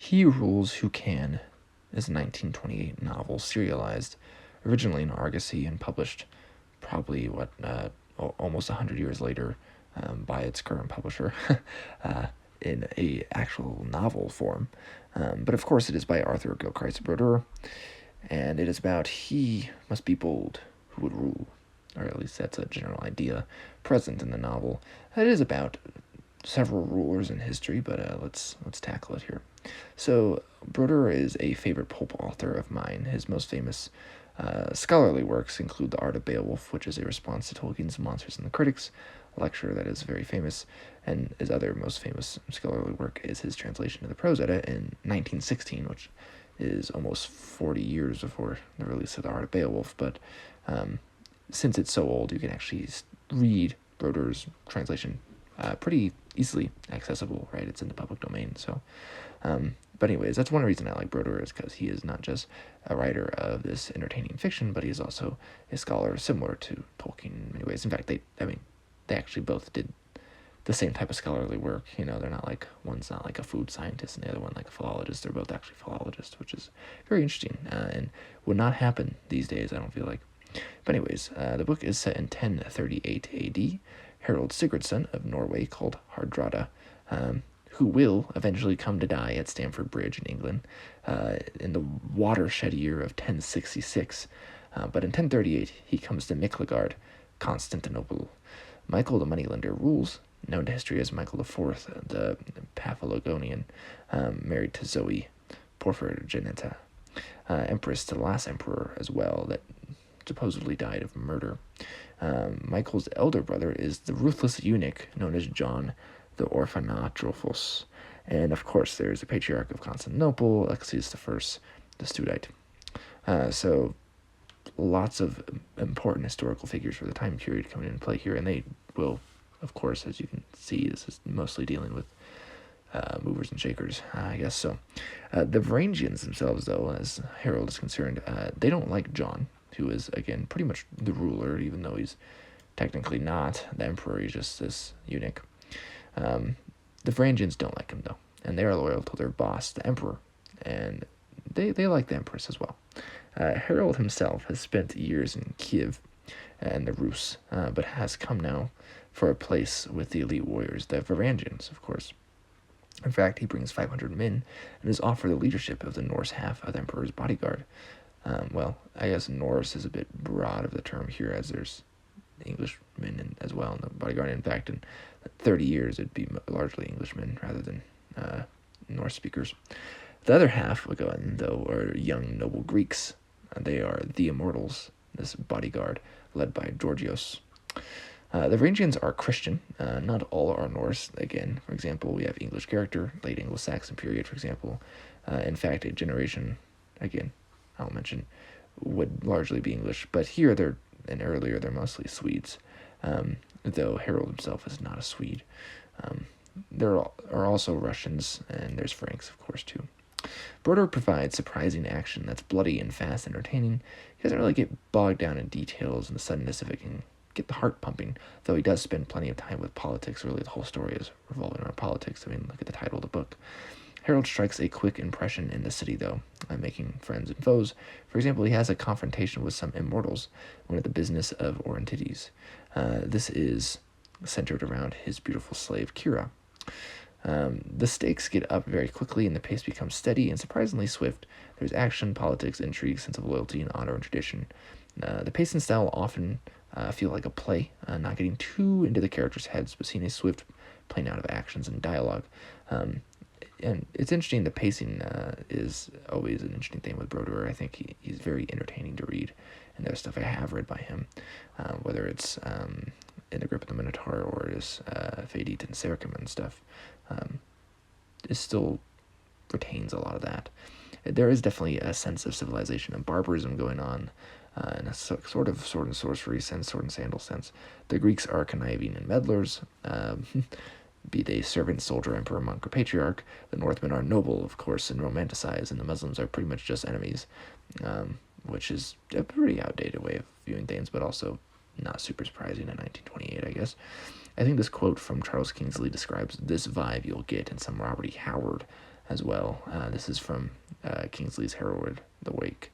He Rules Who Can is a 1928 novel serialized, originally in Argosy and published probably, almost 100 years later by its current publisher in a actual novel form. But of course it is by Arthur Gilchrist Brodeur, and it is about he must be bold who would rule, or at least that's a general idea present in the novel. It is about several rulers in history, but let's tackle it here. So Brodeur is a favorite pulp author of mine. His most famous scholarly works include The Art of Beowulf, which is a response to Tolkien's Monsters and the Critics, a lecture that is very famous, and his other most famous scholarly work is his translation of the Prose Edda in 1916, which is almost 40 years before the release of The Art of Beowulf, but since it's so old, you can actually read Brodeur's translation pretty easily accessible, right? It's in the public domain, so... but anyways, that's one reason I like Brodeur, is because he is not just a writer of this entertaining fiction, but he is also a scholar similar to Tolkien in many ways. In fact, they actually both did the same type of scholarly work. You know, they're not like, one's not like a food scientist and the other one like a philologist. They're both actually philologists, which is very interesting and would not happen these days, I don't feel like. But anyways, the book is set in 1038 AD. Harald Sigurdsson of Norway, called Hardrada, who will eventually come to die at Stamford Bridge in England in the watershed year of 1066. But in 1038, he comes to Miklagard, Constantinople. Michael the Moneylender rules, known to history as Michael IV, the Paphlagonian, married to Zoe Porphyrogenita, empress to the last emperor as well, that supposedly died of murder. Michael's elder brother is the ruthless eunuch known as John the Orphanatrophos. And of course, there's the Patriarch of Constantinople, Alexius I, the Studite. So lots of important historical figures for the time period coming into play here, and they will, of course, as you can see, this is mostly dealing with movers and shakers, I guess. So the Varangians themselves, though, as Harold is concerned, they don't like John, who is, again, pretty much the ruler, even though he's technically not the emperor, he's just this eunuch. The Varangians don't like him, though, and they are loyal to their boss, the emperor, and they like the empress as well. Harold himself has spent years in Kiev and the Rus, but has come now for a place with the elite warriors, the Varangians, of course. In fact, he brings 500 men and is offered the leadership of the Norse half of the emperor's bodyguard. Well, I guess Norse is a bit broad of the term here, as there's Englishmen as well in the bodyguard. In fact, in 30 years, it'd be largely Englishmen rather than Norse speakers. The other half, though, are young noble Greeks. They are the Immortals, this bodyguard led by Georgios. The Varangians are Christian. Not all are Norse. Again, for example, we have English character, late Anglo-Saxon period, for example. In fact, a generation, again, I'll mention, would largely be English. But here, and earlier, they're mostly Swedes, though Harold himself is not a Swede. There are also Russians, and there's Franks, of course, too. Brodeur provides surprising action that's bloody and fast and entertaining. He doesn't really get bogged down in details and the suddenness of it can get the heart pumping, though he does spend plenty of time with politics. Really, the whole story is revolving around politics. I mean, look at the title of the book. Harold strikes a quick impression in the city, though, making friends and foes. For example, he has a confrontation with some immortals, one of the business of Orontides. This is centered around his beautiful slave, Kira. The stakes get up very quickly and the pace becomes steady and surprisingly swift. There's action, politics, intrigue, sense of loyalty, and honor and tradition. The pace and style often feel like a play, not getting too into the characters' heads, but seeing a swift playing out of actions and dialogue. And it's interesting, the pacing is always an interesting thing with Brodeur. I think he's very entertaining to read, and there's stuff I have read by him, whether it's In the Grip of the Minotaur or his Fadit and Sericum stuff. It still retains a lot of that. There is definitely a sense of civilization and barbarism going on in a sort of sword and sorcery sense, sword and sandal sense. The Greeks are conniving and meddlers, be they servant, soldier, emperor, monk, or patriarch. The Northmen are noble, of course, and romanticized, and the Muslims are pretty much just enemies, which is a pretty outdated way of viewing things, but also not super surprising in 1928, I guess. I think this quote from Charles Kingsley describes this vibe you'll get in some Robert E. Howard as well. This is from Kingsley's Hereward the Wake.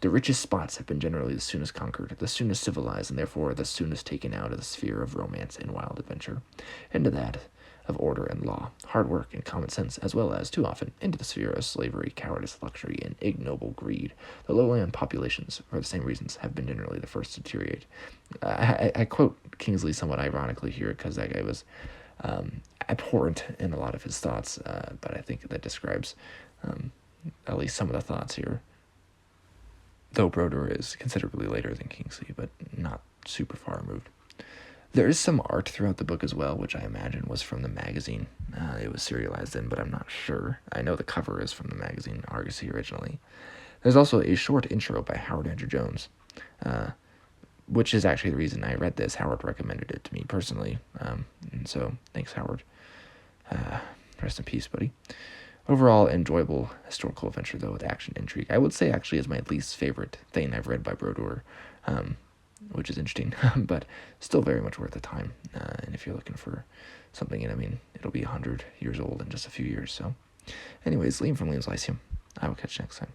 The richest spots have been generally the soonest conquered, the soonest civilized, and therefore the soonest taken out of the sphere of romance and wild adventure, into that of order and law, hard work and common sense, as well as, too often, into the sphere of slavery, cowardice, luxury, and ignoble greed. The lowland populations, for the same reasons, have been generally the first to deteriorate. I quote Kingsley somewhat ironically here, because that guy was abhorrent in a lot of his thoughts, but I think that describes at least some of the thoughts here. Though Brodeur is considerably later than Kingsley, but not super far removed. There is some art throughout the book as well, which I imagine was from the magazine it was serialized in, but I'm not sure. I know the cover is from the magazine Argosy originally. There's also a short intro by Howard Andrew Jones, which is actually the reason I read this. Howard recommended it to me personally, and so thanks, Howard. Rest in peace, buddy. Overall, enjoyable historical adventure, though, with action intrigue. I would say, actually, is my least favorite thing I've read by Brodeur, which is interesting, but still very much worth the time. And if you're looking for something, and I mean, it'll be 100 years old in just a few years. So anyways, Liam from Liam's Lyceum. I will catch you next time.